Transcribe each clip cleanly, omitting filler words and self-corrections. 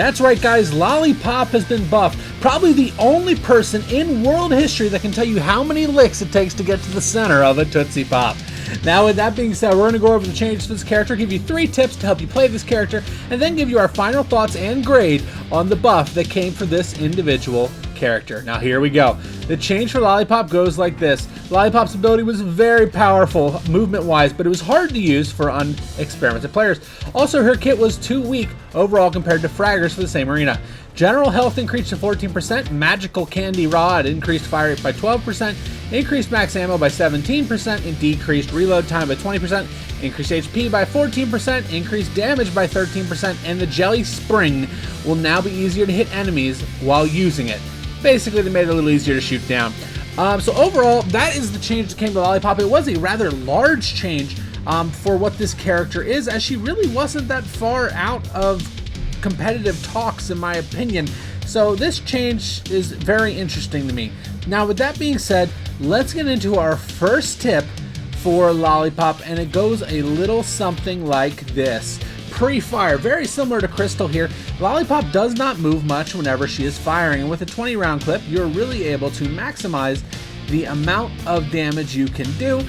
That's right, guys, Lollipop has been buffed. Probably the only person in world history that can tell you how many licks it takes to get to the center of a Tootsie Pop. Now, with that being said, we're going to go over the changes to this character, give you 3 tips to help you play this character, and then give you our final thoughts and grade on the buff that came for this individual character. Now, here we go. The change for Lollipop goes like this. Lollipop's ability was very powerful movement-wise, but it was hard to use for unexperimented players. Also, her kit was too weak overall compared to fraggers for the same arena. General health increased to 14%, magical candy rod increased fire rate by 12%, increased max ammo by 17%, and decreased reload time by 20%, increased HP by 14%, increased damage by 13%, and the jelly spring will now be easier to hit enemies while using it. Basically, they made it a little easier to shoot down. So overall, that is the change that came to Lollipop. It was a rather large change for what this character is, as she really wasn't that far out of competitive talks, in my opinion. So this change is very interesting to me. Now, with that being said, let's get into our first tip for Lollipop, and it goes a little something like this. Pre-fire, very similar to Crystal here. Lollipop does not move much whenever she is firing, and with a 20-round clip, you're really able to maximize the amount of damage you can do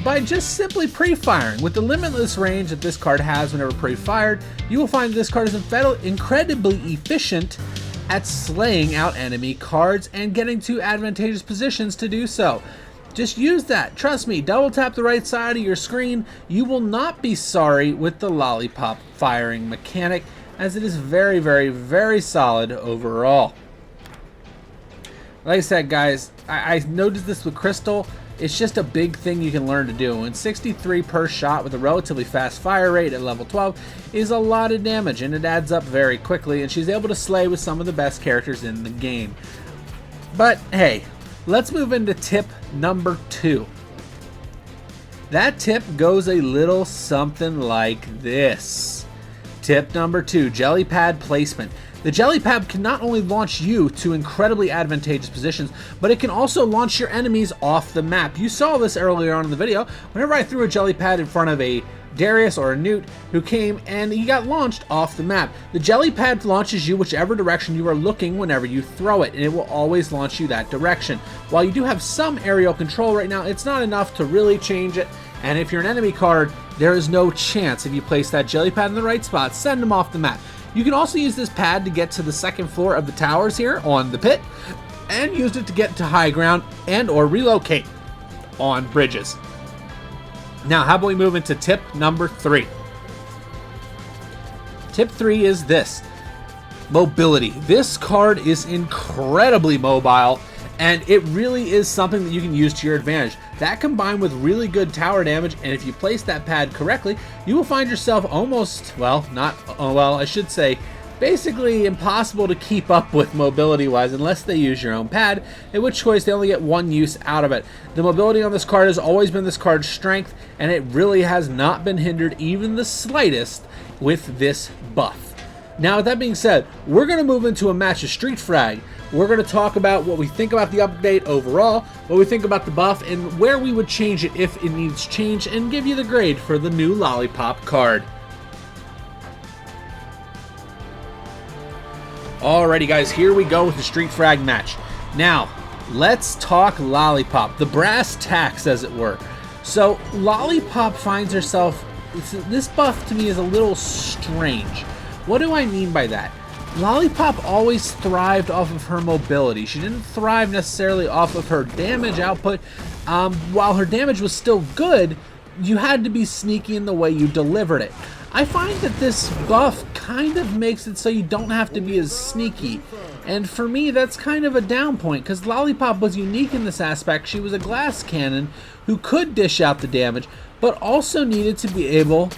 by just simply pre-firing. With the limitless range that this card has whenever pre-fired, you will find this card is incredibly efficient at slaying out enemy cards and getting to advantageous positions to do so. Just use that. Trust me, double tap the right side of your screen. You will not be sorry with the Lollipop firing mechanic, as it is very, very, very solid overall. Like I said, guys, I noticed this with Crystal. It's just a big thing you can learn to do. And 63 per shot with a relatively fast fire rate at level 12 is a lot of damage, and it adds up very quickly, and she's able to slay with some of the best characters in the game. But hey, let's move into tip number 2. That tip goes a little something like this. Tip number 2, jelly pad placement. The jelly pad can not only launch you to incredibly advantageous positions, but it can also launch your enemies off the map. You saw this earlier on in the video. Whenever I threw a jelly pad in front of a Darius or a Newt who came and he got launched off the map. The jelly pad launches you whichever direction you are looking whenever you throw it, and it will always launch you that direction. While you do have some aerial control right now, it's not enough to really change it, and if you're an enemy card, there is no chance if you place that jelly pad in the right spot, send them off the map. You can also use this pad to get to the second floor of the towers here on the pit, and use it to get to high ground and or relocate on bridges. Now, how about we move into tip number 3? Tip 3 is this: mobility. This card is incredibly mobile, and it really is something that you can use to your advantage. That combined with really good tower damage, and if you place that pad correctly, you will find yourself almost, I should say, basically impossible to keep up with mobility-wise unless they use your own pad, in which case they only get one use out of it. The mobility on this card has always been this card's strength, and it really has not been hindered even the slightest with this buff. Now, with that being said, we're going to move into a match of Street Frag. We're going to talk about what we think about the update overall, what we think about the buff, and where we would change it if it needs change, and give you the grade for the new Lollipop card. Alrighty, guys, here we go with the Street Frag match. Now, let's talk Lollipop, the brass tacks, as it were. So, Lollipop finds herself, this buff to me is a little strange. What do I mean by that? Lollipop always thrived off of her mobility. She didn't thrive necessarily off of her damage output. While her damage was still good, you had to be sneaky in the way you delivered it. I find that this buff kind of makes it so you don't have to be as sneaky. And for me, that's kind of a down point, because Lollipop was unique in this aspect. She was a glass cannon who could dish out the damage, but also needed to be able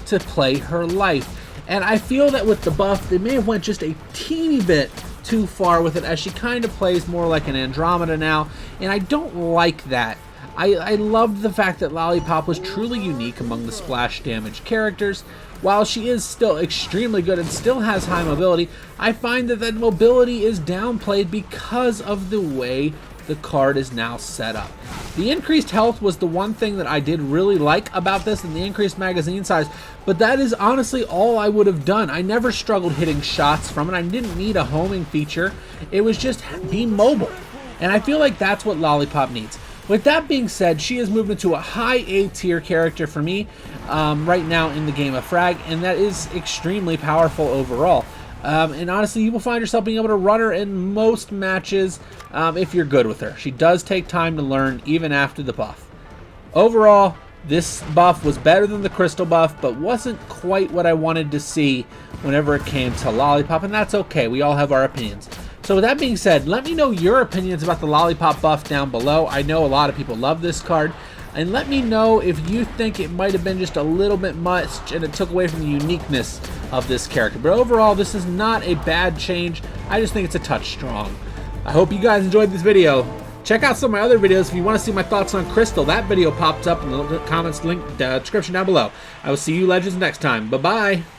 to play her life. And I feel that with the buff, they may have went just a teeny bit too far with it, as she kind of plays more like an Andromeda now, and I don't like that. I loved the fact that Lollipop was truly unique among the splash damage characters. While she is still extremely good and still has high mobility, I find that mobility is downplayed because of the way the card is now set up. The increased health was the one thing that I did really like about this, and the increased magazine size, but that is honestly all I would have done. I never struggled hitting shots from it. I didn't need a homing feature. It was just be mobile, and I feel like that's what Lollipop needs. With that being said, she has moved into a high A tier character for me right now in the game of Frag, and that is extremely powerful overall. And honestly, you will find yourself being able to run her in most matches if you're good with her. She does take time to learn, even after the buff. Overall, this buff was better than the crystal buff, but wasn't quite what I wanted to see whenever it came to Lollipop, and that's okay. We all have our opinions. So with that being said, let me know your opinions about the Lollipop buff down below. I know a lot of people love this card. And let me know if you think it might have been just a little bit much and it took away from the uniqueness of this character. But overall, this is not a bad change. I just think it's a touch strong. I hope you guys enjoyed this video. Check out some of my other videos if you want to see my thoughts on Crystal. That video pops up in the comments link description down below. I will see you legends next time. Bye-bye.